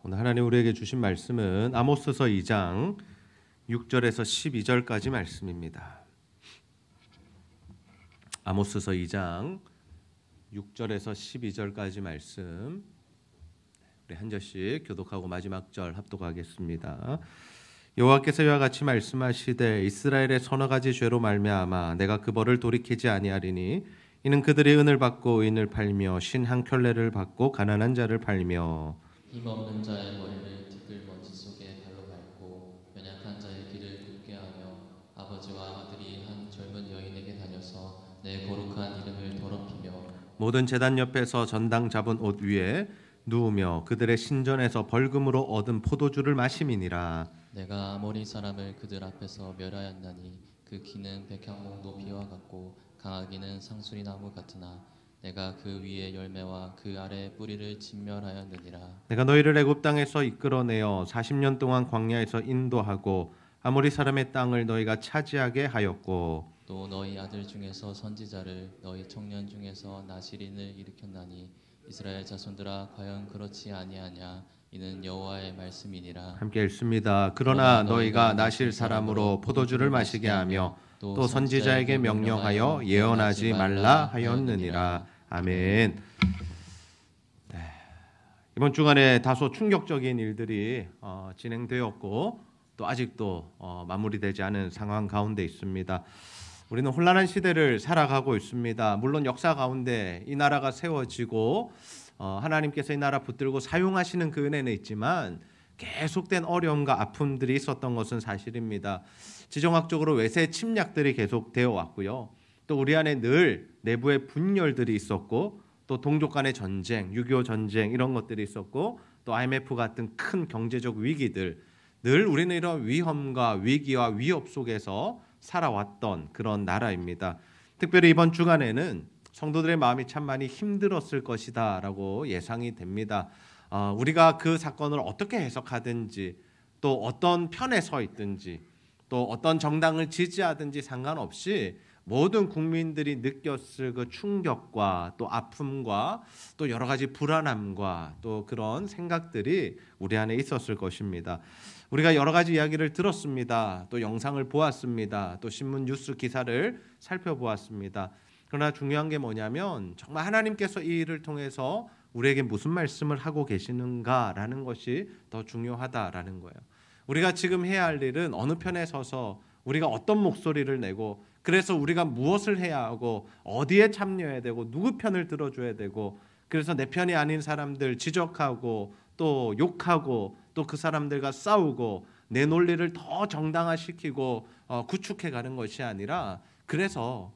오늘 하나님 우리에게 주신 말씀은 아모스서 2장 6절에서 12절까지 말씀입니다. 아모스서 2장 6절에서 12절까지 말씀, 우리 한 절씩 교독하고 마지막 절 합독하겠습니다. 여호와께서 이와 같이 말씀하시되 이스라엘의 서너 가지 죄로 말미암아 내가 그 벌을 돌이키지 아니하리니 이는 그들이 은을 받고 의인을 팔며 신 한 켤레를 받고 가난한 자를 팔며 힘없는 자의 머리를 티끌 먼지 속에 발로 밟고 연약한 자의 길을 굳게 하며 아버지와 아들이 한 젊은 여인에게 다녀서 내 거룩한 이름을 더럽히며 모든 제단 옆에서 전당 잡은 옷 위에 누우며 그들의 신전에서 벌금으로 얻은 포도주를 마심이니라. 내가 아모리 사람을 그들 앞에서 멸하였나니 그 기는 백향목 높이와 같고 강하기는 상수리 나무 같으나 내가 그 위에 열매와 그 아래 뿌리를 진멸하였느니라. 내가 너희를 애굽 땅에서 이끌어내어 40년 동안 광야에서 인도하고 아모리 사람의 땅을 너희가 차지하게 하였고 또 너희 아들 중에서 선지자를 너희 청년 중에서 나실인을 일으켰나니 이스라엘 자손들아 과연 그렇지 아니하냐. 이는 여호와의 말씀이니라. 함께 읽습니다. 그러나 너희가 나실 사람으로 포도주를 마시게 하며 또 선지자에게 명령하여 예언하지 말라 하였느니라. 아멘. 네. 이번 주간에 다소 충격적인 일들이 진행되었고 또 아직도 마무리되지 않은 상황 가운데 있습니다. 우리는 혼란한 시대를 살아가고 있습니다. 물론 역사 가운데 이 나라가 세워지고 하나님께서 이 나라 붙들고 사용하시는 그 은혜는 있지만 계속된 어려움과 아픔들이 있었던 것은 사실입니다. 지정학적으로 외세 침략들이 계속되어 왔고요. 또 우리 안에 늘 내부의 분열들이 있었고 또 동족 간의 전쟁, 6.25 전쟁 이런 것들이 있었고 또 IMF 같은 큰 경제적 위기들, 늘 우리는 이런 위험과 위기와 위협 속에서 살아왔던 그런 나라입니다. 특별히 이번 주간에는 성도들의 마음이 참 많이 힘들었을 것이다 라고 예상이 됩니다. 우리가 그 사건을 어떻게 해석하든지 또 어떤 편에 서 있든지 또 어떤 정당을 지지하든지 상관없이 모든 국민들이 느꼈을 그 충격과 또 아픔과 또 여러 가지 불안함과 또 그런 생각들이 우리 안에 있었을 것입니다. 우리가 여러 가지 이야기를 들었습니다. 또 영상을 보았습니다. 또 신문 뉴스 기사를 살펴보았습니다. 그러나 중요한 게 뭐냐면 정말 하나님께서 이 일을 통해서 우리에게 무슨 말씀을 하고 계시는가라는 것이 더 중요하다라는 거예요. 우리가 지금 해야 할 일은 어느 편에 서서 우리가 어떤 목소리를 내고 그래서 우리가 무엇을 해야 하고 어디에 참여해야 되고 누구 편을 들어줘야 되고 그래서 내 편이 아닌 사람들 지적하고 또 욕하고 또 그 사람들과 싸우고 내 논리를 더 정당화시키고 구축해 가는 것이 아니라 그래서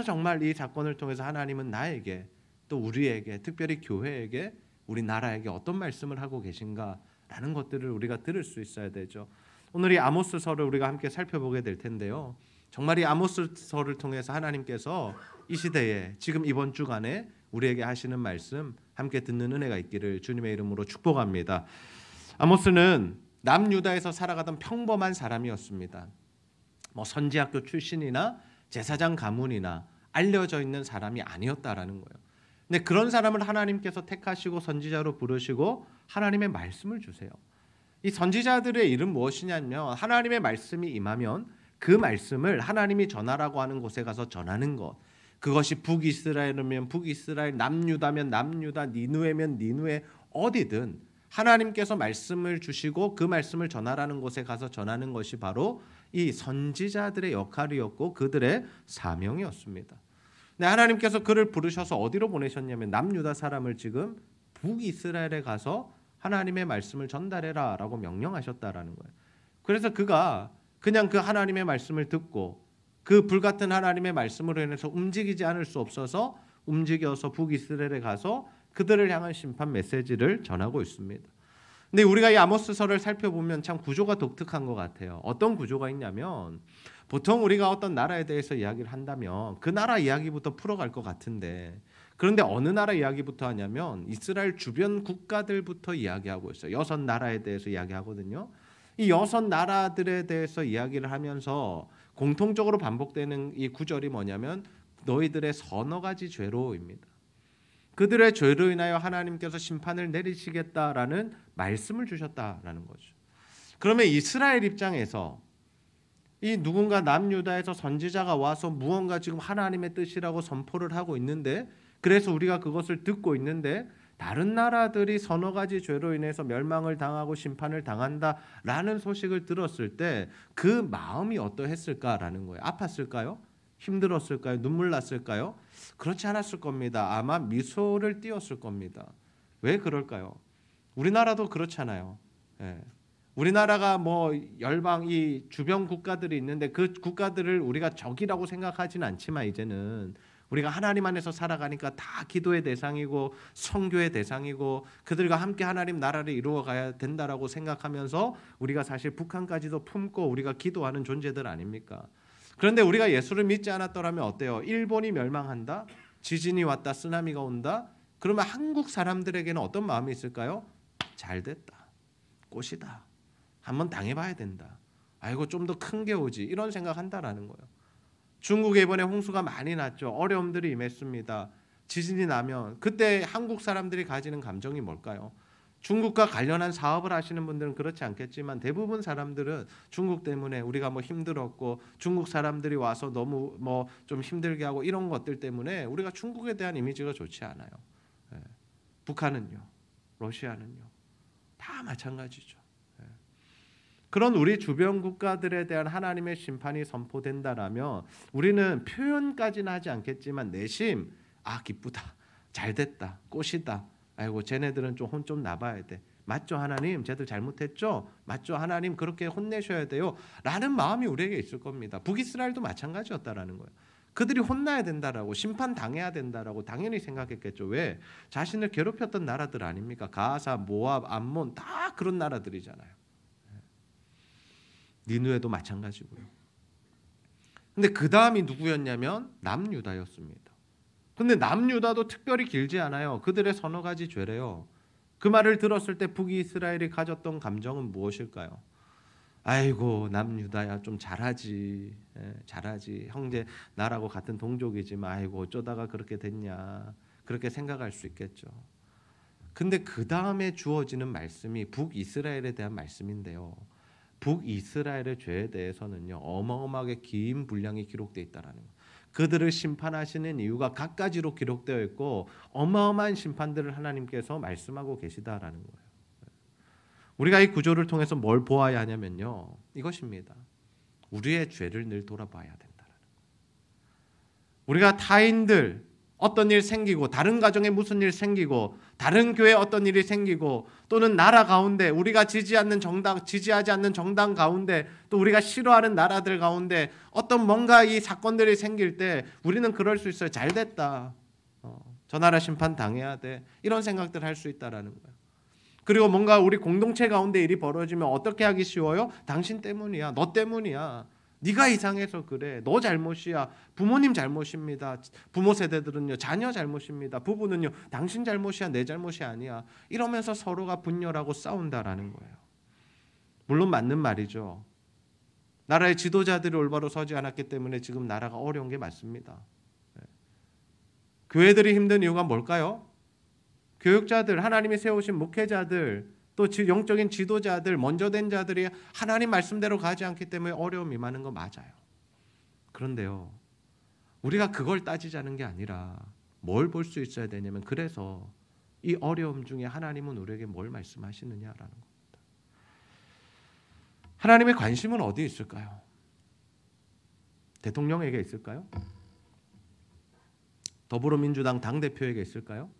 정말 이 사건을 통해서 하나님은 나에게 또 우리에게 특별히 교회에게 우리 나라에게 어떤 말씀을 하고 계신가라는 것들을 우리가 들을 수 있어야 되죠. 오늘 이 아모스서를 우리가 함께 살펴보게 될 텐데요. 정말 이 아모스서를 통해서 하나님께서 이 시대에 지금 이번 주간에 우리에게 하시는 말씀 함께 듣는 은혜가 있기를 주님의 이름으로 축복합니다. 아모스는 남유다에서 살아가던 평범한 사람이었습니다. 선지학교 출신이나 제사장 가문이나 알려져 있는 사람이 아니었다라는 거예요. 근데 그런 사람을 하나님께서 택하시고 선지자로 부르시고 하나님의 말씀을 주세요. 이 선지자들의 일은 무엇이냐면 하나님의 말씀이 임하면 그 말씀을 하나님이 전하라고 하는 곳에 가서 전하는 것. 그것이 북이스라엘이면 북이스라엘, 남유다면 남유다, 니누에면 니누에 어디든 하나님께서 말씀을 주시고 그 말씀을 전하라는 곳에 가서 전하는 것이 바로 이 선지자들의 역할이었고 그들의 사명이었습니다. 네, 하나님께서 그를 부르셔서 어디로 보내셨냐면 남유다 사람을 지금 북이스라엘에 가서 하나님의 말씀을 전달해라 라고 명령하셨다라는 거예요. 그래서 그가 그냥 그 하나님의 말씀을 듣고 그 불같은 하나님의 말씀으로 인해서 움직이지 않을 수 없어서 움직여서 북이스라엘에 가서 그들을 향한 심판 메시지를 전하고 있습니다. 근데 우리가 이 아모스서를 살펴보면 참 구조가 독특한 것 같아요. 어떤 구조가 있냐면 보통 우리가 어떤 나라에 대해서 이야기를 한다면 그 나라 이야기부터 풀어갈 것 같은데 그런데 어느 나라 이야기부터 하냐면 이스라엘 주변 국가들부터 이야기하고 있어요. 6나라에 대해서 이야기하거든요. 이 6나라들에 대해서 이야기를 하면서 공통적으로 반복되는 이 구절이 뭐냐면 너희들의 서너 가지 죄로입니다. 그들의 죄로 인하여 하나님께서 심판을 내리시겠다라는 말씀을 주셨다라는 거죠. 그러면 이스라엘 입장에서 이 누군가 남유다에서 선지자가 와서 무언가 지금 하나님의 뜻이라고 선포를 하고 있는데, 그래서 우리가 그것을 듣고 있는데 다른 나라들이 서너 가지 죄로 인해서 멸망을 당하고 심판을 당한다라는 소식을 들었을 때 그 마음이 어떠했을까라는 거예요. 아팠을까요? 힘들었을까요? 눈물 났을까요? 그렇지 않았을 겁니다. 아마 미소를 띄었을 겁니다. 왜 그럴까요? 우리나라도 그렇잖아요. 예. 우리나라가 뭐 열방 이 주변 국가들이 있는데 그 국가들을 우리가 적이라고 생각하지는 않지만 이제는 우리가 하나님 안에서 살아가니까 다 기도의 대상이고 선교의 대상이고 그들과 함께 하나님 나라를 이루어 가야 된다라고 생각하면서 우리가 사실 북한까지도 품고 우리가 기도하는 존재들 아닙니까? 그런데 우리가 예수를 믿지 않았더라면 어때요? 일본이 멸망한다? 지진이 왔다, 쓰나미가 온다? 그러면 한국 사람들에게는 어떤 마음이 있을까요? 잘 됐다, 꽃이다, 한번 당해봐야 된다, 아이고 좀 더 큰 게 오지, 이런 생각한다라는 거예요. 중국에 이번에 홍수가 많이 났죠. 어려움들이 임했습니다. 지진이 나면 그때 한국 사람들이 가지는 감정이 뭘까요? 중국과 관련한 사업을 하시는 분들은 그렇지 않겠지만 대부분 사람들은 중국 때문에 우리가 뭐 힘들었고 중국 사람들이 와서 너무 뭐 좀 힘들게 하고 이런 것들 때문에 우리가 중국에 대한 이미지가 좋지 않아요. 예. 북한은요, 러시아는요, 다 마찬가지죠. 예. 그런 우리 주변 국가들에 대한 하나님의 심판이 선포된다라면 우리는 표현까지는 하지 않겠지만 내심 기쁘다, 잘됐다, 꽃이다, 아이고 쟤네들은 좀 혼 좀 나봐야 돼, 맞죠 하나님, 쟤들 잘못했죠, 맞죠 하나님, 그렇게 혼내셔야 돼요 라는 마음이 우리에게 있을 겁니다. 북이스라엘도 마찬가지였다라는 거예요. 그들이 혼나야 된다라고, 심판당해야 된다라고 당연히 생각했겠죠. 왜? 자신을 괴롭혔던 나라들 아닙니까? 가사, 모압, 암몬 다 그런 나라들이잖아요. 니누에도 마찬가지고요. 근데 그 다음이 누구였냐면 남유다였습니다. 근데 남유다도 특별히 길지 않아요. 그들의 서너 가지 죄래요. 그 말을 들었을 때 북이스라엘이 가졌던 감정은 무엇일까요? 아이고 남유다야 좀 잘하지, 잘하지, 형제 나라고 같은 동족이지만 아이고 어쩌다가 그렇게 됐냐, 그렇게 생각할 수 있겠죠. 근데 그 다음에 주어지는 말씀이 북이스라엘에 대한 말씀인데요, 북이스라엘의 죄에 대해서는요 어마어마하게 긴 분량이 기록되어 있다라는 거예요. 그들을 심판하시는 이유가 갖가지로 기록되어 있고 어마어마한 심판들을 하나님께서 말씀하고 계시다라는 거예요. 우리가 이 구조를 통해서 뭘 보아야 하냐면요, 이것입니다. 우리의 죄를 늘 돌아봐야 된다라는 거예요. 우리가 타인들 어떤 일 생기고, 다른 가정에 무슨 일 생기고, 다른 교회에 어떤 일이 생기고, 또는 나라 가운데 우리가 지지하지 않는 정당 가운데, 또 우리가 싫어하는 나라들 가운데 어떤 뭔가 이 사건들이 생길 때 우리는 그럴 수 있어요. 잘됐다, 저 나라 심판 당해야 돼, 이런 생각들 할 수 있다라는 거예요. 그리고 뭔가 우리 공동체 가운데 일이 벌어지면 어떻게 하기 쉬워요? 당신 때문이야, 너 때문이야, 네가 이상해서 그래, 너 잘못이야, 부모님 잘못입니다, 부모 세대들은요 자녀 잘못입니다, 부부는요 당신 잘못이야, 내 잘못이 아니야, 이러면서 서로가 분열하고 싸운다라는 거예요. 물론 맞는 말이죠. 나라의 지도자들이 올바로 서지 않았기 때문에 지금 나라가 어려운 게 맞습니다. 교회들이 힘든 이유가 뭘까요? 교육자들, 하나님이 세우신 목회자들, 또 영적인 지도자들, 먼저 된 자들이 하나님 말씀대로 가지 않기 때문에 어려움이 많은 거 맞아요. 그런데요, 우리가 그걸 따지자는 게 아니라 뭘 볼 수 있어야 되냐면, 그래서 이 어려움 중에 하나님은 우리에게 뭘 말씀하시느냐라는 겁니다. 하나님의 관심은 어디에 있을까요? 대통령에게 있을까요? 더불어민주당 당대표에게 있을까요?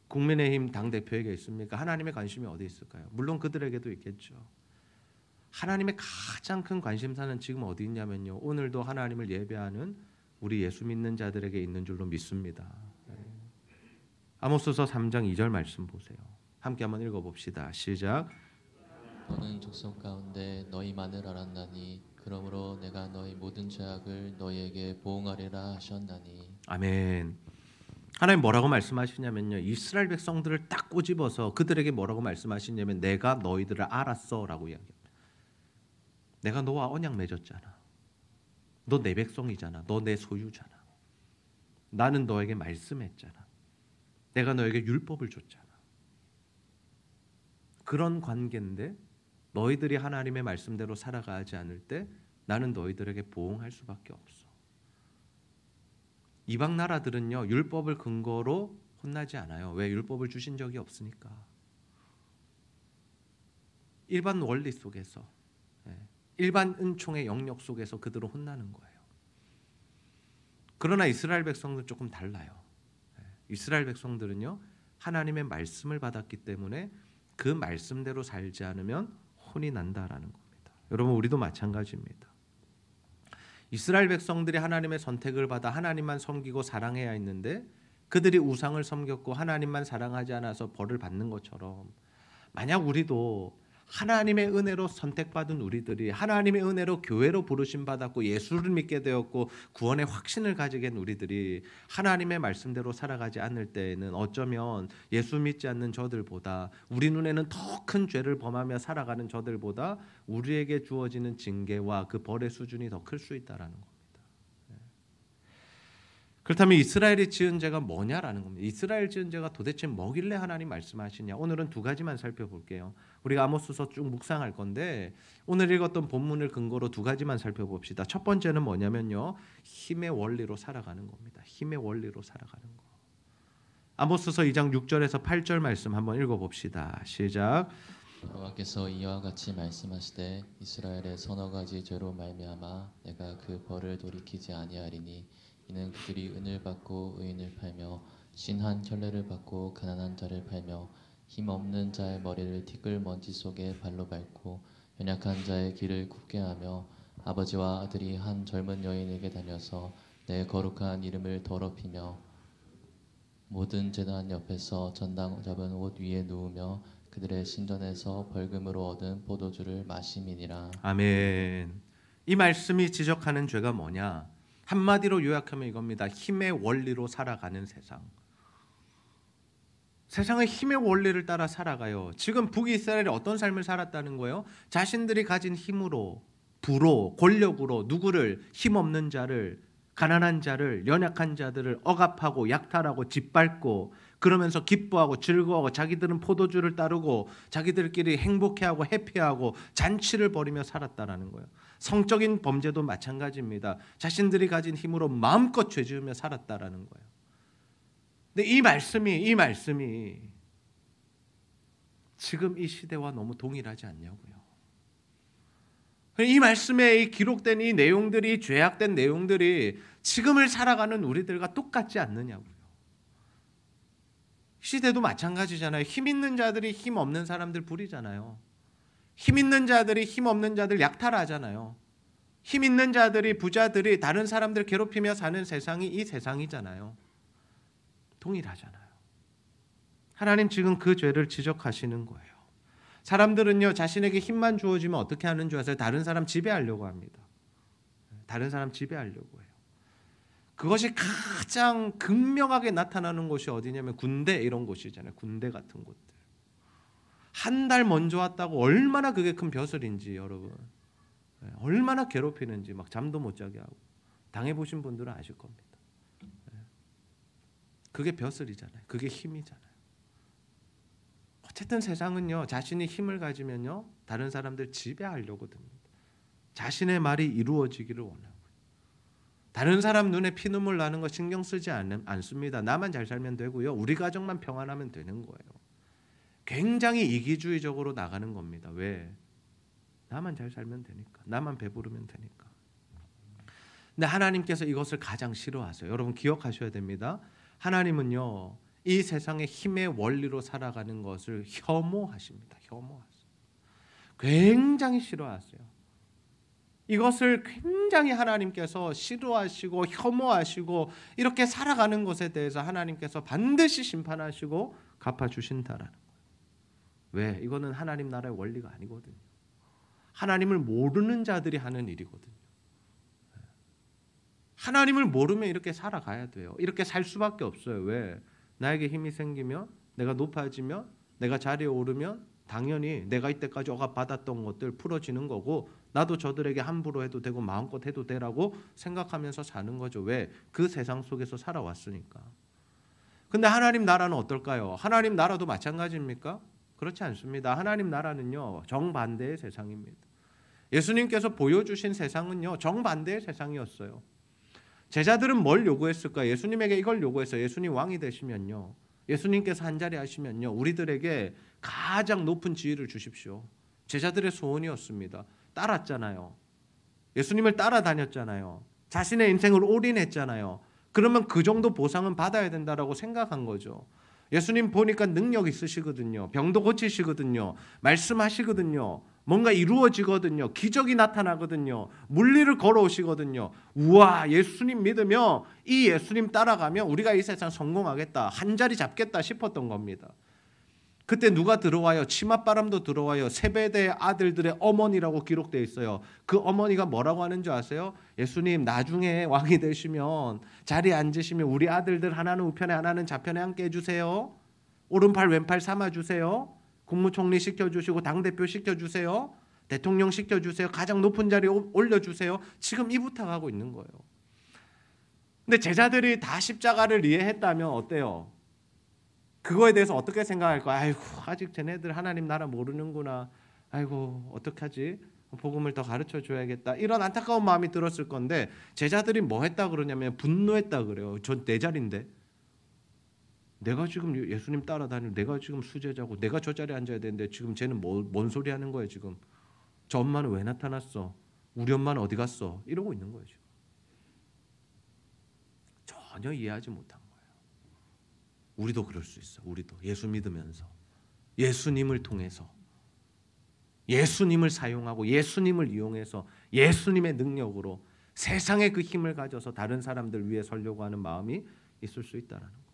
국민의힘 당대표에게 있습니까? 하나님의 관심이 어디 있을까요? 물론 그들에게도 있겠죠. 하나님의 가장 큰 관심사는 지금 어디 있냐면요, 오늘도 하나님을 예배하는 우리 예수 믿는 자들에게 있는 줄로 믿습니다. 아모스서 3장 2절 말씀 보세요. 함께 한번 읽어봅시다. 시작. 너는 족속 가운데 너희만을 알았나니 그러므로 내가 너희 모든 죄악을 너희에게 보응하리라 하셨나니. 아멘. 하나님 뭐라고 말씀하시냐면요, 이스라엘 백성들을 딱 꼬집어서 그들에게 뭐라고 말씀하시냐면, 내가 너희들을 알았어 라고 이야기합니다. 내가 너와 언약 맺었잖아. 너 내 백성이잖아. 너 내 소유잖아. 나는 너에게 말씀했잖아. 내가 너에게 율법을 줬잖아. 그런 관계인데 너희들이 하나님의 말씀대로 살아가지 않을 때 나는 너희들에게 보응할 수밖에 없어. 이방 나라들은요, 율법을 근거로 혼나지 않아요. 왜? 율법을 주신 적이 없으니까. 일반 원리 속에서, 일반 은총의 영역 속에서 그들은 혼나는 거예요. 그러나 이스라엘 백성들은 조금 달라요. 이스라엘 백성들은요, 하나님의 말씀을 받았기 때문에 그 말씀대로 살지 않으면 혼이 난다라는 겁니다. 여러분, 우리도 마찬가지입니다. 이스라엘 백성들이 하나님의 선택을 받아 하나님만 섬기고 사랑해야 했는데 그들이 우상을 섬겼고 하나님만 사랑하지 않아서 벌을 받는 것처럼, 만약 우리도 하나님의 은혜로 선택받은 우리들이 하나님의 은혜로 교회로 부르심 받았고 예수를 믿게 되었고 구원의 확신을 가지게 된 우리들이 하나님의 말씀대로 살아가지 않을 때에는 어쩌면 예수 믿지 않는 저들보다, 우리 눈에는 더 큰 죄를 범하며 살아가는 저들보다 우리에게 주어지는 징계와 그 벌의 수준이 더 클 수 있다라는 겁니다. 그렇다면 이스라엘이 지은 죄가 뭐냐라는 겁니다. 이스라엘 지은 죄가 도대체 뭐길래 하나님 말씀하시냐. 오늘은 두 가지만 살펴볼게요. 우리가 아모스서 쭉 묵상할 건데 오늘 읽었던 본문을 근거로 두 가지만 살펴봅시다. 첫 번째는 뭐냐면요, 힘의 원리로 살아가는 겁니다. 힘의 원리로 살아가는 거. 아모스서 2장 6절에서 8절 말씀 한번 읽어봅시다. 시작. 여호와께서 이와 같이 말씀하시되 이스라엘의 서너 가지 죄로 말미암아 내가 그 벌을 돌이키지 아니하리니 이는 그들이 은을 받고 의인을 팔며 신한 켤레를 받고 가난한 자를 팔며 힘없는 자의 머리를 티끌 먼지 속에 발로 밟고 연약한 자의 길을 굽게 하며 아버지와 아들이 한 젊은 여인에게 다녀서 내 거룩한 이름을 더럽히며 모든 제단 옆에서 전당 잡은 옷 위에 누우며 그들의 신전에서 벌금으로 얻은 포도주를 마심이니라. 아멘. 이 말씀이 지적하는 죄가 뭐냐? 한마디로 요약하면 이겁니다. 힘의 원리로 살아가는 세상. 세상은 힘의 원리를 따라 살아가요. 지금 북이스라엘이 어떤 삶을 살았다는 거예요? 자신들이 가진 힘으로, 부로, 권력으로 누구를, 힘없는 자를, 가난한 자를, 연약한 자들을 억압하고 약탈하고 짓밟고 그러면서 기뻐하고 즐거워하고 자기들은 포도주를 따르고 자기들끼리 행복해하고 해피하고 잔치를 벌이며 살았다라는 거예요. 성적인 범죄도 마찬가지입니다. 자신들이 가진 힘으로 마음껏 죄 지으며 살았다라는 거예요. 근데 이 말씀이 지금 이 시대와 너무 동일하지 않냐고요. 이 말씀에 기록된 이 내용들이, 죄악된 내용들이 지금을 살아가는 우리들과 똑같지 않느냐고요. 시대도 마찬가지잖아요. 힘 있는 자들이 힘 없는 사람들 부리잖아요. 힘 있는 자들이 힘 없는 자들 약탈하잖아요. 힘 있는 자들이, 부자들이 다른 사람들 괴롭히며 사는 세상이 이 세상이잖아요. 동일하잖아요. 하나님 지금 그 죄를 지적하시는 거예요. 사람들은요, 자신에게 힘만 주어지면 어떻게 하는 줄 아세요? 다른 사람 지배하려고 합니다. 다른 사람 지배하려고 해요. 그것이 가장 극명하게 나타나는 곳이 어디냐면 군대, 이런 곳이잖아요. 군대 같은 곳들. 한 달 먼저 왔다고 얼마나 그게 큰 벼슬인지 여러분, 얼마나 괴롭히는지 막 잠도 못 자게 하고, 당해보신 분들은 아실 겁니다. 그게 벼슬이잖아요. 그게 힘이잖아요. 어쨌든 세상은요, 자신이 힘을 가지면요 다른 사람들 지배하려고 듭니다. 자신의 말이 이루어지기를 원하고, 다른 사람 눈에 피눈물 나는 거 신경 쓰지 않습니다. 나만 잘 살면 되고요, 우리 가정만 평안하면 되는 거예요. 굉장히 이기주의적으로 나가는 겁니다. 왜? 나만 잘 살면 되니까, 나만 배부르면 되니까. 근데 하나님께서 이것을 가장 싫어하세요. 여러분 기억하셔야 됩니다. 하나님은요, 이 세상의 힘의 원리로 살아가는 것을 혐오하십니다. 혐오하세요. 굉장히 싫어하세요. 이것을 굉장히 하나님께서 싫어하시고 혐오하시고 이렇게 살아가는 것에 대해서 하나님께서 반드시 심판하시고 갚아주신다라는 거예요. 왜? 이거는 하나님 나라의 원리가 아니거든요. 하나님을 모르는 자들이 하는 일이거든요. 하나님을 모르면 이렇게 살아가야 돼요. 이렇게 살 수밖에 없어요. 왜? 나에게 힘이 생기면, 내가 높아지면, 내가 자리에 오르면 당연히 내가 이때까지 억압받았던 것들 풀어지는 거고, 나도 저들에게 함부로 해도 되고 마음껏 해도 되라고 생각하면서 사는 거죠. 왜? 그 세상 속에서 살아왔으니까. 근데 하나님 나라는 어떨까요? 하나님 나라도 마찬가지입니까? 그렇지 않습니다. 하나님 나라는요, 정반대의 세상입니다. 예수님께서 보여주신 세상은요, 정반대의 세상이었어요. 제자들은 뭘 요구했을까? 예수님에게 이걸 요구했어요. 예수님 왕이 되시면요, 예수님께서 한자리 하시면요, 우리들에게 가장 높은 지위를 주십시오. 제자들의 소원이었습니다. 따랐잖아요. 예수님을 따라다녔잖아요. 자신의 인생을 올인했잖아요. 그러면 그 정도 보상은 받아야 된다라고 생각한 거죠. 예수님 보니까 능력 있으시거든요. 병도 고치시거든요. 말씀하시거든요. 뭔가 이루어지거든요. 기적이 나타나거든요. 물리를 걸어오시거든요. 우와, 예수님 믿으며 이 예수님 따라가면 우리가 이 세상 성공하겠다, 한 자리 잡겠다 싶었던 겁니다. 그때 누가 들어와요? 치맛바람도 들어와요. 세베대의 아들들의 어머니라고 기록되어 있어요. 그 어머니가 뭐라고 하는 줄 아세요? 예수님 나중에 왕이 되시면 자리에 앉으시면 우리 아들들 하나는 우편에 하나는 좌편에 앉게 해주세요. 오른팔 왼팔 삼아주세요. 국무총리 시켜주시고 당대표 시켜주세요. 대통령 시켜주세요. 가장 높은 자리에 올려주세요. 지금 이 부탁하고 있는 거예요. 근데 제자들이 다 십자가를 이해했다면 어때요? 그거에 대해서 어떻게 생각할까? 아이고, 아직 쟤네들 하나님 나라 모르는구나. 아이고, 어떡하지? 복음을 더 가르쳐 줘야겠다. 이런 안타까운 마음이 들었을 건데, 제자들이 뭐 했다 그러냐면 분노했다 그래요. 전 내 자리인데, 내가 지금 예수님 따라다니고 내가 지금 수제자고 내가 저 자리에 앉아야 되는데 지금 쟤는 뭔 소리 하는 거예요 지금. 저 엄마는 왜 나타났어? 우리 엄마는 어디 갔어? 이러고 있는 거예요 지금. 전혀 이해하지 못한 거예요. 우리도 그럴 수 있어. 우리도 예수 믿으면서 예수님을 통해서 예수님을 사용하고 예수님을 이용해서 예수님의 능력으로 세상의 그 힘을 가져서 다른 사람들 위해 서려고 하는 마음이 있을 수 있다라는 거예요.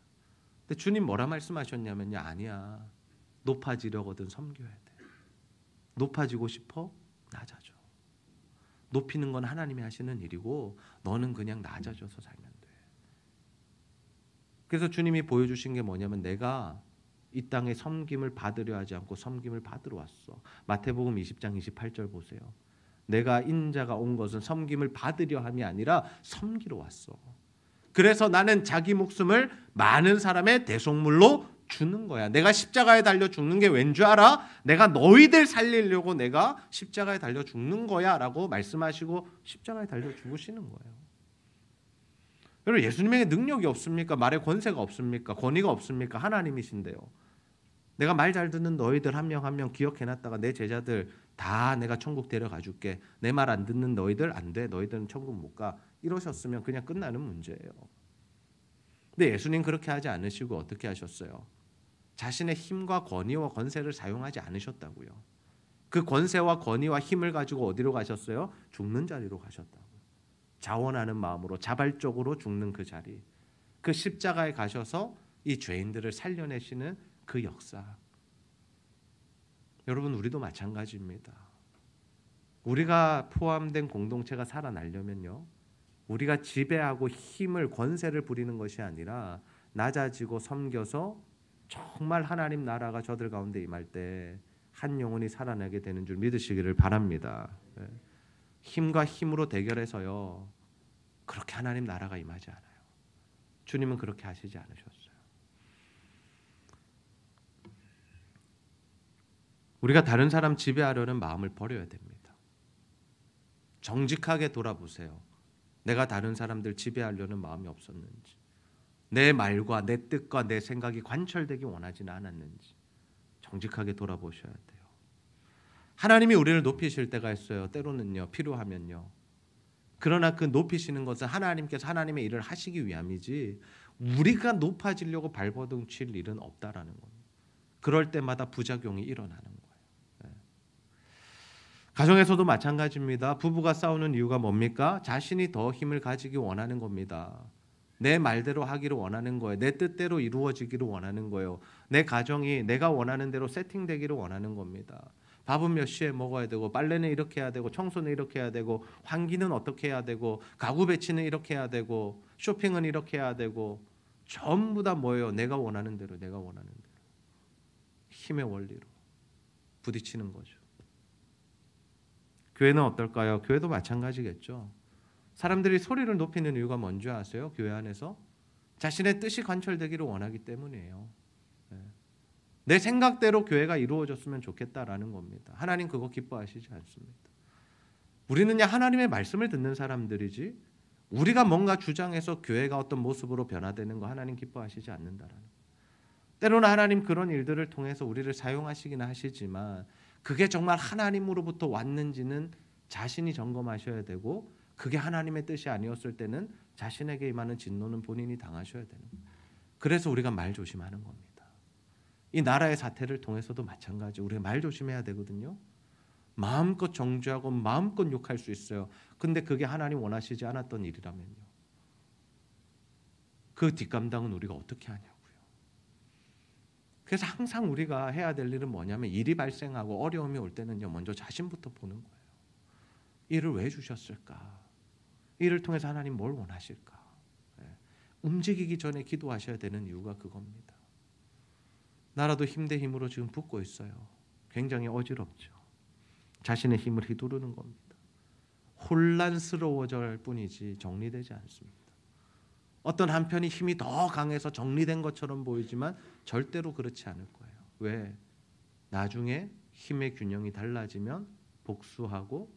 근데 주님 뭐라 말씀하셨냐면요, 아니야. 높아지려거든 섬겨야 돼. 높아지고 싶어? 낮아져. 높이는 건 하나님이 하시는 일이고 너는 그냥 낮아져서 살면 돼. 그래서 주님이 보여주신 게 뭐냐면 내가 이 땅에 섬김을 받으려 하지 않고 섬김을 받으러 왔어. 마태복음 20장 28절 보세요. 내가 인자가 온 것은 섬김을 받으려 함이 아니라 섬기러 왔어. 그래서 나는 자기 목숨을 많은 사람의 대속물로 주는 거야. 내가 십자가에 달려 죽는 게 왠 줄 알아? 내가 너희들 살리려고 내가 십자가에 달려 죽는 거야 라고 말씀하시고 십자가에 달려 죽으시는 거예요. 여러분, 예수님에게 능력이 없습니까? 말의 권세가 없습니까? 권위가 없습니까? 하나님이신데요. 내가 말 잘 듣는 너희들 한 명 한 명 기억해놨다가 내 제자들 다 내가 천국 데려가 줄게. 내 말 안 듣는 너희들 안 돼. 너희들은 천국 못 가. 이러셨으면 그냥 끝나는 문제예요. 근데 예수님 그렇게 하지 않으시고 어떻게 하셨어요? 자신의 힘과 권위와 권세를 사용하지 않으셨다고요. 그 권세와 권위와 힘을 가지고 어디로 가셨어요? 죽는 자리로 가셨다고. 자원하는 마음으로 자발적으로 죽는 그 자리, 그 십자가에 가셔서 이 죄인들을 살려내시는 그 역사. 여러분, 우리도 마찬가지입니다. 우리가 포함된 공동체가 살아나려면요, 우리가 지배하고 힘을 권세를 부리는 것이 아니라 낮아지고 섬겨서 정말 하나님 나라가 저들 가운데 임할 때 한 영혼이 살아나게 되는 줄 믿으시기를 바랍니다. 힘과 힘으로 대결해서요, 그렇게 하나님 나라가 임하지 않아요. 주님은 그렇게 하시지 않으셨어요. 우리가 다른 사람 지배하려는 마음을 버려야 됩니다. 정직하게 돌아보세요. 내가 다른 사람들 지배하려는 마음이 없었는지, 내 말과 내 뜻과 내 생각이 관철되기 원하지는 않았는지 정직하게 돌아보셔야 돼요. 하나님이 우리를 높이실 때가 있어요. 때로는요, 필요하면요. 그러나 그 높이시는 것은 하나님께서 하나님의 일을 하시기 위함이지 우리가 높아지려고 발버둥 칠 일은 없다라는 겁니다. 그럴 때마다 부작용이 일어나는 거예요. 가정에서도 마찬가지입니다. 부부가 싸우는 이유가 뭡니까? 자신이 더 힘을 가지기 원하는 겁니다. 내 말대로 하기를 원하는 거예요. 내 뜻대로 이루어지기를 원하는 거예요. 내 가정이 내가 원하는 대로 세팅되기를 원하는 겁니다. 밥은 몇 시에 먹어야 되고, 빨래는 이렇게 해야 되고, 청소는 이렇게 해야 되고, 환기는 어떻게 해야 되고, 가구 배치는 이렇게 해야 되고, 쇼핑은 이렇게 해야 되고, 전부 다 뭐예요? 내가 원하는 대로, 내가 원하는 대로. 힘의 원리로 부딪히는 거죠. 교회는 어떨까요? 교회도 마찬가지겠죠. 사람들이 소리를 높이는 이유가 뭔지 아세요? 교회 안에서 자신의 뜻이 관철되기를 원하기 때문이에요. 내 생각대로 교회가 이루어졌으면 좋겠다라는 겁니다. 하나님 그거 기뻐하시지 않습니다. 우리는 그냥 하나님의 말씀을 듣는 사람들이지 우리가 뭔가 주장해서 교회가 어떤 모습으로 변화되는 거 하나님 기뻐하시지 않는다라는 거예요. 때로는 하나님 그런 일들을 통해서 우리를 사용하시긴 하시지만 그게 정말 하나님으로부터 왔는지는 자신이 점검하셔야 되고 그게 하나님의 뜻이 아니었을 때는 자신에게 임하는 진노는 본인이 당하셔야 되는 거예요. 그래서 우리가 말 조심하는 겁니다. 이 나라의 사태를 통해서도 마찬가지 우리가 말 조심해야 되거든요. 마음껏 정죄하고 마음껏 욕할 수 있어요. 근데 그게 하나님 원하시지 않았던 일이라면요. 그 뒷감당은 우리가 어떻게 하냐고요. 그래서 항상 우리가 해야 될 일은 뭐냐면 일이 발생하고 어려움이 올 때는요. 먼저 자신부터 보는 거예요. 일을 왜 주셨을까? 일을 통해서 하나님 뭘 원하실까? 움직이기 전에 기도하셔야 되는 이유가 그겁니다. 나라도 힘 대 힘으로 지금 붙고 있어요. 굉장히 어지럽죠. 자신의 힘을 휘두르는 겁니다. 혼란스러워질 뿐이지 정리되지 않습니다. 어떤 한편이 힘이 더 강해서 정리된 것처럼 보이지만 절대로 그렇지 않을 거예요. 왜? 나중에 힘의 균형이 달라지면 복수하고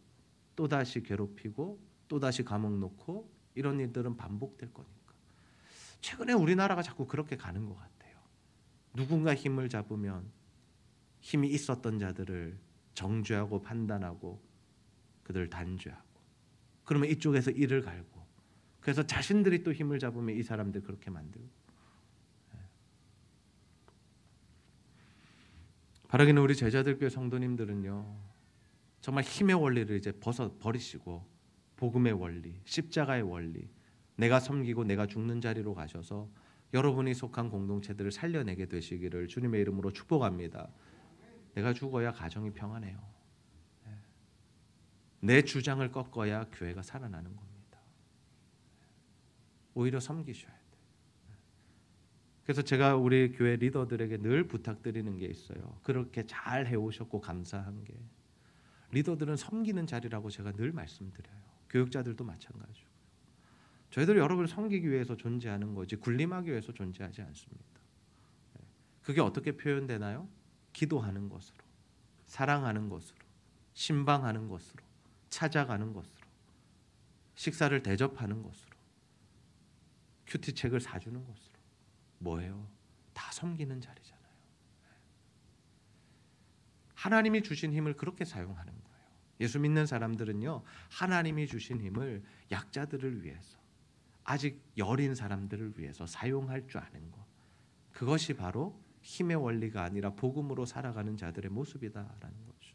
또다시 괴롭히고 또다시 감옥 놓고 이런 일들은 반복될 거니까. 최근에 우리나라가 자꾸 그렇게 가는 것 같아요. 누군가 힘을 잡으면 힘이 있었던 자들을 정죄하고 판단하고 그들을 단죄하고 그러면 이쪽에서 이를 갈고 그래서 자신들이 또 힘을 잡으면 이 사람들 그렇게 만들고 바라기는 우리 제자들교회 성도님들은요 정말 힘의 원리를 이제 버리시고 복음의 원리, 십자가의 원리 내가 섬기고 내가 죽는 자리로 가셔서 여러분이 속한 공동체들을 살려내게 되시기를 주님의 이름으로 축복합니다. 내가 죽어야 가정이 평안해요. 내 주장을 꺾어야 교회가 살아나는 겁니다. 오히려 섬기셔야 돼요. 그래서 제가 우리 교회 리더들에게 늘 부탁드리는 게 있어요. 그렇게 잘 해오셨고 감사한 게 리더들은 섬기는 자리라고 제가 늘 말씀드려요. 교육자들도 마찬가지고 저희들 여러분을 섬기기 위해서 존재하는 거지 군림하기 위해서 존재하지 않습니다. 그게 어떻게 표현되나요? 기도하는 것으로, 사랑하는 것으로, 신방하는 것으로, 찾아가는 것으로, 식사를 대접하는 것으로, 큐티책을 사주는 것으로. 뭐예요? 다 섬기는 자리잖아요. 하나님이 주신 힘을 그렇게 사용하는 거예요. 예수 믿는 사람들은요. 하나님이 주신 힘을 약자들을 위해서 아직 여린 사람들을 위해서 사용할 줄 아는 것. 그것이 바로 힘의 원리가 아니라 복음으로 살아가는 자들의 모습이다라는 거죠.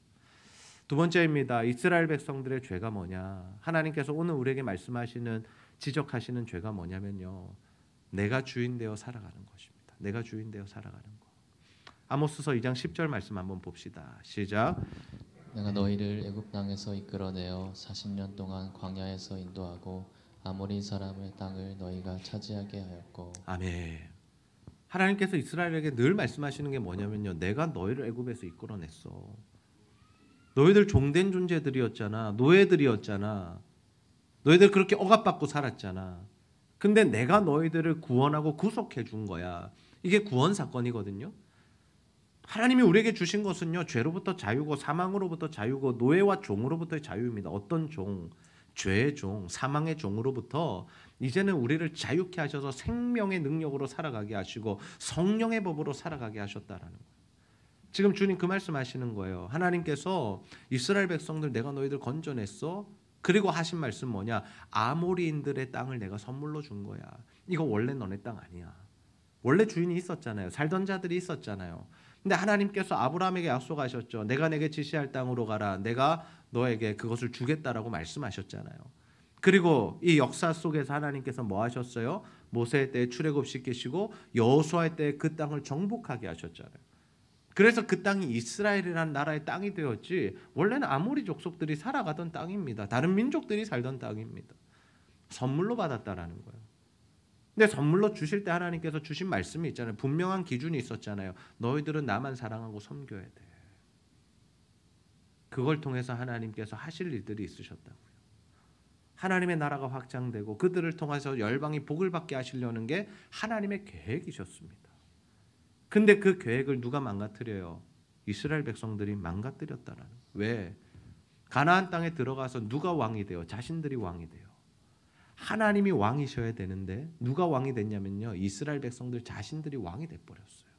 두 번째입니다. 이스라엘 백성들의 죄가 뭐냐? 하나님께서 오늘 우리에게 말씀하시는 지적하시는 죄가 뭐냐면요. 내가 주인 되어 살아가는 것입니다. 내가 주인 되어 살아가는 것. 아모스서 2장 10절 말씀 한번 봅시다. 시작. 내가 너희를 애굽 땅에서 이끌어내어 40년 동안 광야에서 인도하고 아모리 사람의 땅을 너희가 차지하게 하였고. 아멘. 하나님께서 이스라엘에게 늘 말씀하시는 게 뭐냐면요. 내가 너희를 애굽에서 이끌어냈어. 너희들 종된 존재들이었잖아. 노예들이었잖아. 너희들 그렇게 억압받고 살았잖아. 근데 내가 너희들을 구원하고 구속해 준 거야. 이게 구원 사건이거든요. 하나님이 우리에게 주신 것은요. 죄로부터 자유고 사망으로부터 자유고 노예와 종으로부터의 자유입니다. 어떤 종? 죄의 종, 사망의 종으로부터 이제는 우리를 자유케 하셔서 생명의 능력으로 살아가게 하시고 성령의 법으로 살아가게 하셨다라는 거예요. 지금 주님 그 말씀하시는 거예요. 하나님께서 이스라엘 백성들 내가 너희들 건져냈어. 그리고 하신 말씀 뭐냐? 아모리인들의 땅을 내가 선물로 준 거야. 이거 원래 너네 땅 아니야. 원래 주인이 있었잖아요. 살던 자들이 있었잖아요. 근데 하나님께서 아브라함에게 약속하셨죠. 내가 내게 지시할 땅으로 가라. 내가 너에게 그것을 주겠다라고 말씀하셨잖아요. 그리고 이 역사 속에서 하나님께서 뭐 하셨어요? 모세 때 출애굽시키시고 여호수아 때 그 땅을 정복하게 하셨잖아요. 그래서 그 땅이 이스라엘이라는 나라의 땅이 되었지 원래는 아모리 족속들이 살아가던 땅입니다. 다른 민족들이 살던 땅입니다. 선물로 받았다라는 거예요. 근데 선물로 주실 때 하나님께서 주신 말씀이 있잖아요. 분명한 기준이 있었잖아요. 너희들은 나만 사랑하고 섬겨야 돼. 그걸 통해서 하나님께서 하실 일들이 있으셨다고요. 하나님의 나라가 확장되고 그들을 통해서 열방이 복을 받게 하시려는 게 하나님의 계획이셨습니다. 근데 그 계획을 누가 망가뜨려요? 이스라엘 백성들이 망가뜨렸다라는 거예요. 왜? 가나안 땅에 들어가서 누가 왕이 돼요? 자신들이 왕이 돼요. 하나님이 왕이셔야 되는데 누가 왕이 됐냐면요, 이스라엘 백성들 자신들이 왕이 돼버렸어요.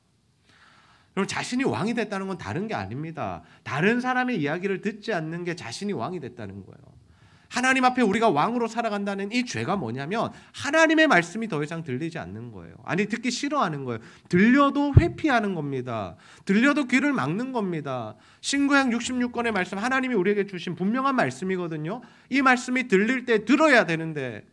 여러분, 자신이 왕이 됐다는 건 다른 게 아닙니다. 다른 사람의 이야기를 듣지 않는 게 자신이 왕이 됐다는 거예요. 하나님 앞에 우리가 왕으로 살아간다는 이 죄가 뭐냐면 하나님의 말씀이 더 이상 들리지 않는 거예요. 아니, 듣기 싫어하는 거예요. 들려도 회피하는 겁니다. 들려도 귀를 막는 겁니다. 신구약 66권의 말씀, 하나님이 우리에게 주신 분명한 말씀이거든요. 이 말씀이 들릴 때 들어야 되는데,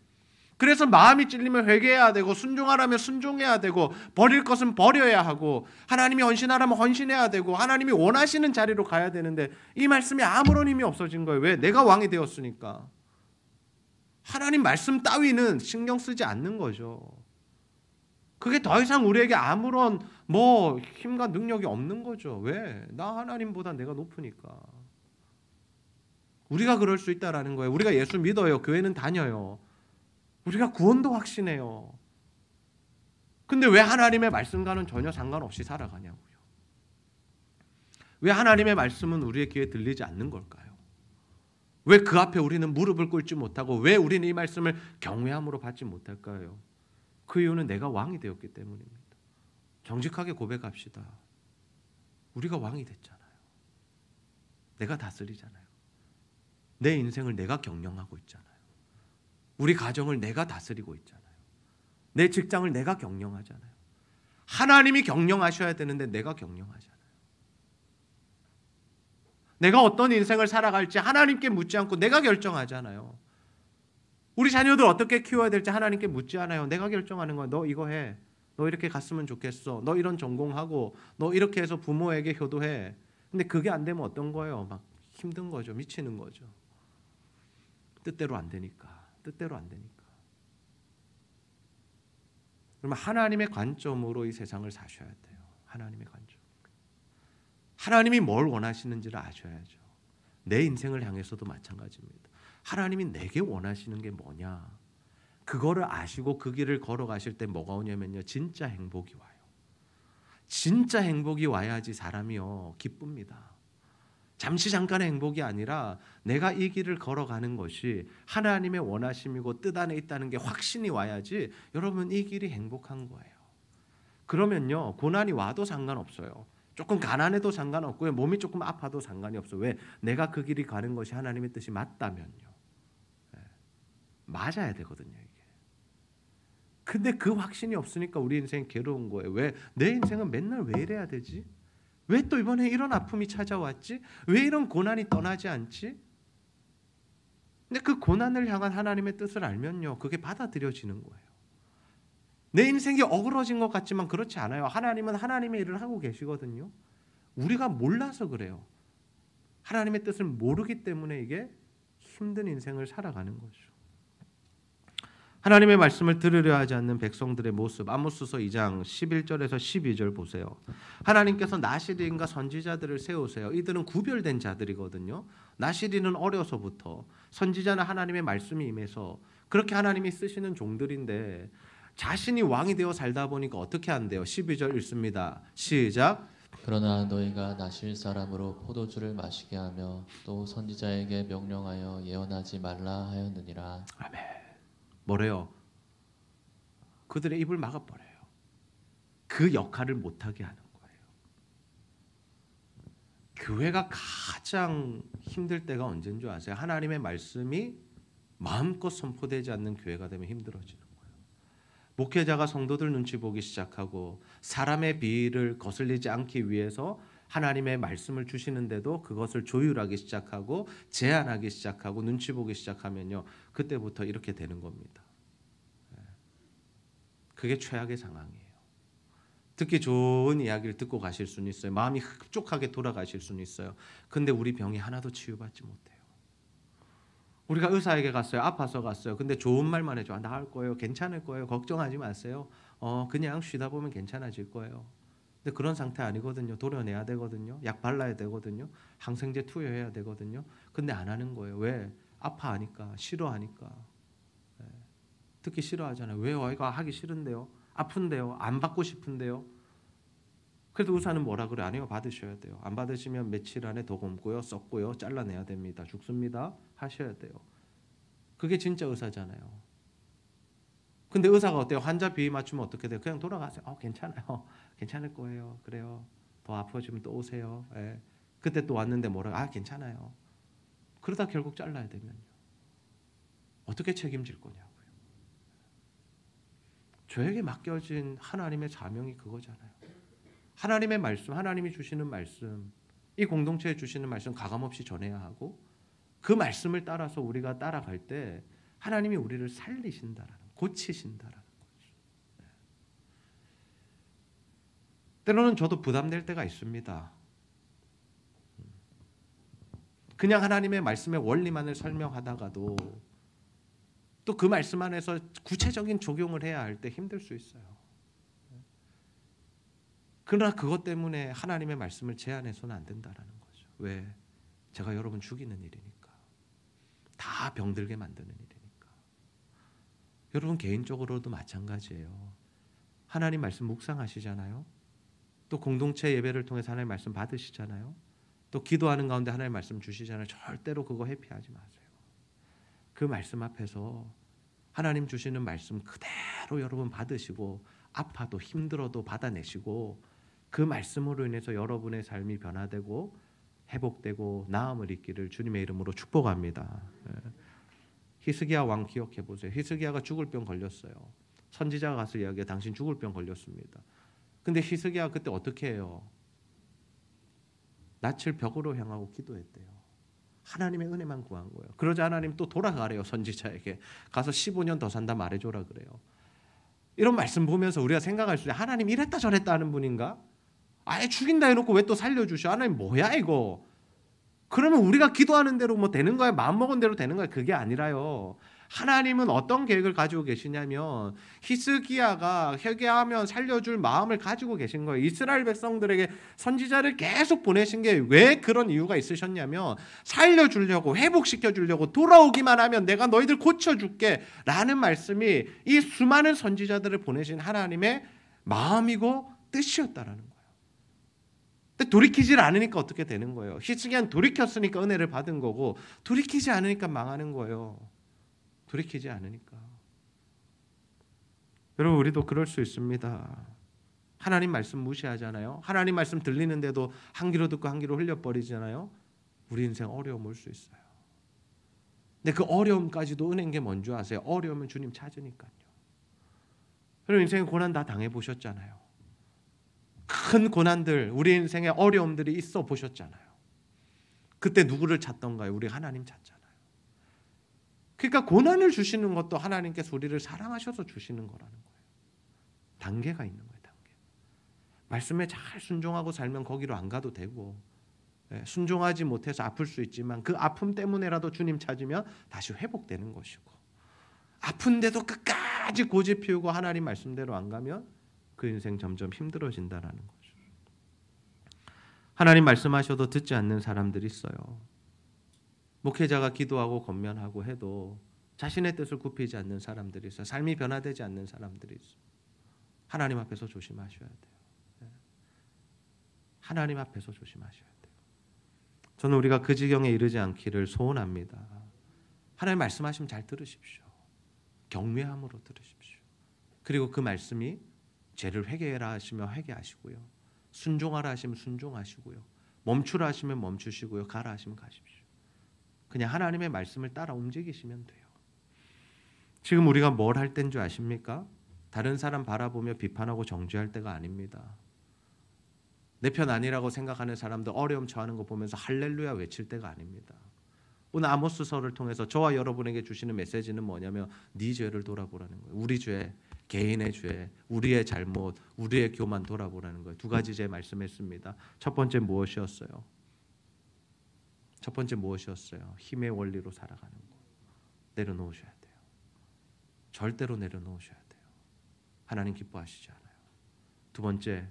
그래서 마음이 찔리면 회개해야 되고, 순종하라면 순종해야 되고, 버릴 것은 버려야 하고, 하나님이 헌신하라면 헌신해야 되고, 하나님이 원하시는 자리로 가야 되는데 이 말씀이 아무런 힘이 없어진 거예요. 왜? 내가 왕이 되었으니까. 하나님 말씀 따위는 신경 쓰지 않는 거죠. 그게 더 이상 우리에게 아무런 힘과 능력이 없는 거죠. 왜? 나 하나님보다 내가 높으니까. 우리가 그럴 수 있다라는 거예요. 우리가 예수 믿어요. 교회는 다녀요. 우리가 구원도 확신해요. 근데 왜 하나님의 말씀과는 전혀 상관없이 살아가냐고요. 왜 하나님의 말씀은 우리의 귀에 들리지 않는 걸까요? 왜 그 앞에 우리는 무릎을 꿇지 못하고, 왜 우리는 이 말씀을 경외함으로 받지 못할까요? 그 이유는 내가 왕이 되었기 때문입니다. 정직하게 고백합시다. 우리가 왕이 됐잖아요. 내가 다스리잖아요. 내 인생을 내가 경영하고 있잖아요. 우리 가정을 내가 다스리고 있잖아요. 내 직장을 내가 경영하잖아요. 하나님이 경영하셔야 되는데 내가 경영하잖아요. 내가 어떤 인생을 살아갈지 하나님께 묻지 않고 내가 결정하잖아요. 우리 자녀들 어떻게 키워야 될지 하나님께 묻지 않아요. 내가 결정하는 거야. 너 이거 해. 너 이렇게 갔으면 좋겠어. 너 이런 전공하고, 너 이렇게 해서 부모에게 효도해. 근데 그게 안 되면 어떤 거예요? 막 힘든 거죠. 미치는 거죠. 뜻대로 안 되니까. 뜻대로 안 되니까. 그러면 하나님의 관점으로 이 세상을 사셔야 돼요. 하나님의 관점. 하나님이 뭘 원하시는지를 아셔야죠. 내 인생을 향해서도 마찬가지입니다. 하나님이 내게 원하시는 게 뭐냐? 그거를 아시고 그 길을 걸어가실 때 뭐가 오냐면요, 진짜 행복이 와요. 진짜 행복이 와야지 사람이요 기쁩니다. 잠시 잠깐의 행복이 아니라 내가 이 길을 걸어가는 것이 하나님의 원하심이고 뜻 안에 있다는 게 확신이 와야지 여러분 이 길이 행복한 거예요. 그러면요 고난이 와도 상관없어요. 조금 가난해도 상관없고요. 몸이 조금 아파도 상관이 없어요. 왜? 내가 그 길이 가는 것이 하나님의 뜻이 맞다면요. 맞아야 되거든요 이게. 근데 그 확신이 없으니까 우리 인생이 괴로운 거예요. 왜? 내 인생은 맨날 왜 이래야 되지? 왜 또 이번에 이런 아픔이 찾아왔지? 왜 이런 고난이 떠나지 않지? 근데 그 고난을 향한 하나님의 뜻을 알면요 그게 받아들여지는 거예요. 내 인생이 어그러진 것 같지만 그렇지 않아요. 하나님은 하나님의 일을 하고 계시거든요. 우리가 몰라서 그래요. 하나님의 뜻을 모르기 때문에 이게 힘든 인생을 살아가는 거죠. 하나님의 말씀을 들으려 하지 않는 백성들의 모습, 아모스서 2장 11절에서 12절 보세요. 하나님께서 나시린과 선지자들을 세우세요. 이들은 구별된 자들이거든요. 나시린은 어려서부터, 선지자는 하나님의 말씀이 임해서 그렇게 하나님이 쓰시는 종들인데 자신이 왕이 되어 살다 보니까 어떻게 한대요? 12절 읽습니다. 시작. 그러나 너희가 나실 사람으로 포도주를 마시게 하며 또 선지자에게 명령하여 예언하지 말라 하였느니라. 아멘. 뭐래요? 그들의 입을 막아버려요. 그 역할을 못하게 하는 거예요. 교회가 가장 힘들 때가 언제인 줄 아세요? 하나님의 말씀이 마음껏 선포되지 않는 교회가 되면 힘들어지는 거예요. 목회자가 성도들 눈치 보기 시작하고 사람의 비위를 거슬리지 않기 위해서 하나님의 말씀을 주시는데도 그것을 조율하기 시작하고 제한하기 시작하고 눈치 보기 시작하면요 그때부터 이렇게 되는 겁니다. 그게 최악의 상황이에요. 듣기 좋은 이야기를 듣고 가실 수는 있어요. 마음이 흡족하게 돌아가실 수는 있어요. 근데 우리 병이 하나도 치유받지 못해요. 우리가 의사에게 갔어요. 아파서 갔어요. 근데 좋은 말만 해줘. 나을 거예요. 괜찮을 거예요. 걱정하지 마세요. 그냥 쉬다 보면 괜찮아질 거예요. 근데 그런 상태 아니거든요. 도려내야 되거든요. 약 발라야 되거든요. 항생제 투여해야 되거든요. 근데 안 하는 거예요. 왜? 아파하니까, 싫어하니까. 듣기 싫어하잖아요. 왜요? 이거 하기 싫은데요. 아픈데요. 안 받고 싶은데요. 그래도 의사는 뭐라 그래? 아니요, 받으셔야 돼요. 안 받으시면 며칠 안에 더 곰고요, 썩고요, 잘라내야 됩니다. 죽습니다. 하셔야 돼요. 그게 진짜 의사잖아요. 근데 의사가 어때요? 환자 비위 맞추면 어떻게 돼요? 그냥 돌아가세요. 괜찮아요. 괜찮을 거예요. 그래요. 더 아파지면 또 오세요. 예. 그때 또 왔는데 뭐라? 괜찮아요. 그러다 결국 잘라야 되면요. 어떻게 책임질 거냐고요. 저에게 맡겨진 하나님의 사명이 그거잖아요. 하나님의 말씀, 하나님이 주시는 말씀, 이 공동체에 주시는 말씀 가감없이 전해야 하고 그 말씀을 따라서 우리가 따라갈 때 하나님이 우리를 살리신다라는, 고치신다라는 거죠. 때로는 저도 부담될 때가 있습니다. 그냥 하나님의 말씀의 원리만을 설명하다가도 또 그 말씀 안에서 구체적인 적용을 해야 할 때 힘들 수 있어요. 그러나 그것 때문에 하나님의 말씀을 제한해서는 안 된다라는 거죠. 왜? 제가 여러분 죽이는 일이니까. 다 병들게 만드는 일이니까. 여러분 개인적으로도 마찬가지예요. 하나님 말씀 묵상하시잖아요. 또 공동체 예배를 통해서 하나님 말씀 받으시잖아요. 또 기도하는 가운데 하나님 말씀 주시잖아요. 절대로 그거 회피하지 마세요. 그 말씀 앞에서 하나님 주시는 말씀 그대로 여러분 받으시고 아파도 힘들어도 받아내시고 그 말씀으로 인해서 여러분의 삶이 변화되고 회복되고 나음을 입기를 주님의 이름으로 축복합니다. 히스기야 왕 기억해 보세요. 히스기야가 죽을 병 걸렸어요. 선지자가 가서 이야기해 당신 죽을 병 걸렸습니다. 근데 히스기야가 그때 어떻게 해요? 낯을 벽으로 향하고 기도했대요. 하나님의 은혜만 구한 거예요. 그러자 하나님 또 돌아가래요. 선지자에게 가서 15년 더 산다 말해줘라 그래요. 이런 말씀 보면서 우리가 생각할 수 있어요. 하나님 이랬다 저랬다 하는 분인가? 아예 죽인다 해놓고 왜 또 살려주셔? 하나님 뭐야 이거? 그러면 우리가 기도하는 대로 뭐 되는 거야? 마음먹은 대로 되는 거야? 그게 아니라요. 하나님은 어떤 계획을 가지고 계시냐면 히스기야가 회개하면 살려줄 마음을 가지고 계신 거예요. 이스라엘 백성들에게 선지자를 계속 보내신 게 왜 그런 이유가 있으셨냐면 살려주려고, 회복시켜주려고, 돌아오기만 하면 내가 너희들 고쳐줄게 라는 말씀이 이 수많은 선지자들을 보내신 하나님의 마음이고 뜻이었다라는 거예요. 근데 돌이키질 않으니까 어떻게 되는 거예요? 히스기야는 돌이켰으니까 은혜를 받은 거고 돌이키지 않으니까 망하는 거예요. 돌이키지 않으니까. 여러분 우리도 그럴 수 있습니다. 하나님 말씀 무시하잖아요. 하나님 말씀 들리는데도 한 귀로 듣고 한 귀로 흘려버리잖아요. 우리 인생 어려움 올 수 있어요. 근데 그 어려움까지도 은혜인 게 뭔지 아세요? 어려우면 주님 찾으니까요. 여러분 인생의 고난 다 당해보셨잖아요. 큰 고난들, 우리 인생에 어려움들이 있어 보셨잖아요. 그때 누구를 찾던가요? 우리 하나님 찾잖아요. 그러니까 고난을 주시는 것도 하나님께서 우리를 사랑하셔서 주시는 거라는 거예요. 단계가 있는 거예요. 단계. 말씀에 잘 순종하고 살면 거기로 안 가도 되고 순종하지 못해서 아플 수 있지만 그 아픔 때문에라도 주님 찾으면 다시 회복되는 것이고 아픈데도 끝까지 고집 피우고 하나님 말씀대로 안 가면 그 인생 점점 힘들어진다라는 거죠. 하나님 말씀하셔도 듣지 않는 사람들이 있어요. 목회자가 기도하고 권면하고 해도 자신의 뜻을 굽히지 않는 사람들이 있어요. 삶이 변화되지 않는 사람들이 있어요. 하나님 앞에서 조심하셔야 돼요. 하나님 앞에서 조심하셔야 돼요. 저는 우리가 그 지경에 이르지 않기를 소원합니다. 하나님 말씀하시면 잘 들으십시오. 경외함으로 들으십시오. 그리고 그 말씀이 죄를 회개하라 하시면 회개하시고요. 순종하라 하시면 순종하시고요. 멈추라 하시면 멈추시고요. 가라 하시면 가십시오. 그냥 하나님의 말씀을 따라 움직이시면 돼요. 지금 우리가 뭘 할 때인 줄 아십니까? 다른 사람 바라보며 비판하고 정죄할 때가 아닙니다. 내 편 아니라고 생각하는 사람들 어려움 처하는 거 보면서 할렐루야 외칠 때가 아닙니다. 오늘 아모스서를 통해서 저와 여러분에게 주시는 메시지는 뭐냐면 네 죄를 돌아보라는 거예요. 우리 죄, 개인의 죄, 우리의 잘못, 우리의 교만 돌아보라는 거예요. 두 가지 죄 말씀했습니다. 첫 번째 무엇이었어요? 첫 번째 무엇이었어요? 힘의 원리로 살아가는 거. 내려놓으셔야 돼요. 절대로 내려놓으셔야 돼요. 하나님 기뻐하시지 않아요. 두 번째,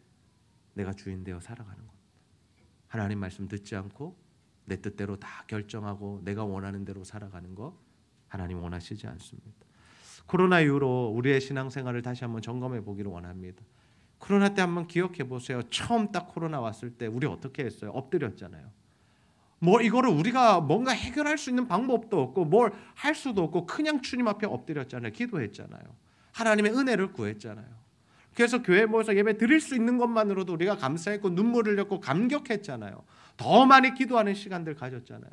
내가 주인 되어 살아가는 것. 하나님 말씀 듣지 않고 내 뜻대로 다 결정하고 내가 원하는 대로 살아가는 거 하나님 원하시지 않습니다. 코로나 이후로 우리의 신앙생활을 다시 한번 점검해 보기를 원합니다. 코로나 때 한번 기억해 보세요. 처음 딱 코로나 왔을 때 우리 어떻게 했어요? 엎드렸잖아요. 뭐 이거를 우리가 뭔가 해결할 수 있는 방법도 없고 뭘 할 수도 없고 그냥 주님 앞에 엎드렸잖아요. 기도했잖아요. 하나님의 은혜를 구했잖아요. 그래서 교회 모여서 예배 드릴 수 있는 것만으로도 우리가 감사했고 눈물을 흘렸고 감격했잖아요. 더 많이 기도하는 시간들 가졌잖아요.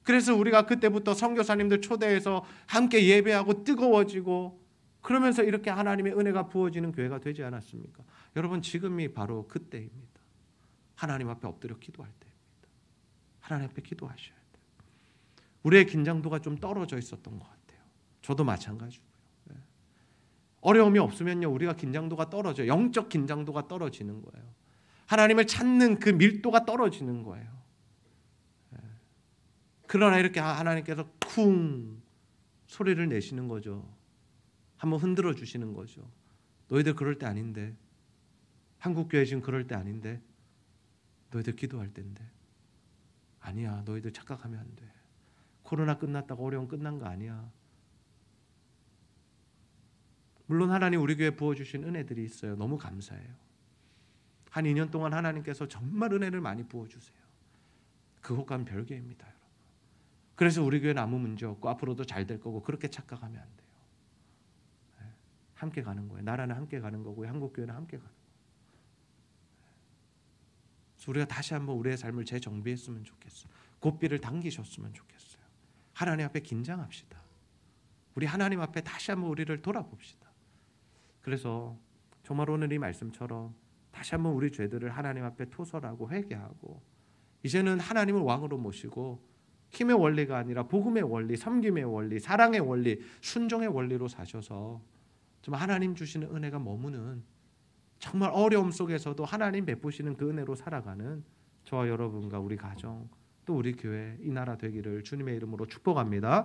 그래서 우리가 그때부터 선교사님들 초대해서 함께 예배하고 뜨거워지고 그러면서 이렇게 하나님의 은혜가 부어지는 교회가 되지 않았습니까? 여러분 지금이 바로 그때입니다. 하나님 앞에 엎드려 기도할 때입니다. 하나님 앞에 기도하셔야 돼요. 우리의 긴장도가 좀 떨어져 있었던 것 같아요. 저도 마찬가지고요. 어려움이 없으면요 우리가 긴장도가 떨어져요. 영적 긴장도가 떨어지는 거예요. 하나님을 찾는 그 밀도가 떨어지는 거예요. 그러나 이렇게 하나님께서 쿵 소리를 내시는 거죠. 한번 흔들어 주시는 거죠. 너희들 그럴 때 아닌데, 한국교회 지금 그럴 때 아닌데, 너희들 기도할 때인데. 아니야, 너희들 착각하면 안 돼. 코로나 끝났다고 어려움 끝난 거 아니야. 물론 하나님 우리 교회에 부어주신 은혜들이 있어요. 너무 감사해요. 한 2년 동안 하나님께서 정말 은혜를 많이 부어주세요. 그것과는 별개입니다, 여러분. 그래서 우리 교회는 아무 문제 없고 앞으로도 잘 될 거고 그렇게 착각하면 안 돼요. 함께 가는 거예요. 나라는 함께 가는 거고요. 한국교회는 함께 가는 거예요. 그래서 우리가 다시 한번 우리의 삶을 재정비했으면 좋겠어요. 고삐를 당기셨으면 좋겠어요. 하나님 앞에 긴장합시다. 우리 하나님 앞에 다시 한번 우리를 돌아봅시다. 그래서 정말 오늘 이 말씀처럼 다시 한번 우리 죄들을 하나님 앞에 토설하고 회개하고 이제는 하나님을 왕으로 모시고 힘의 원리가 아니라 복음의 원리, 섬김의 원리, 사랑의 원리, 순종의 원리로 사셔서 좀 하나님 주시는 은혜가 머무는 정말 어려움 속에서도 하나님 베푸시는 그 은혜로 살아가는 저와 여러분과 우리 가정 또 우리 교회 이 나라 되기를 주님의 이름으로 축복합니다.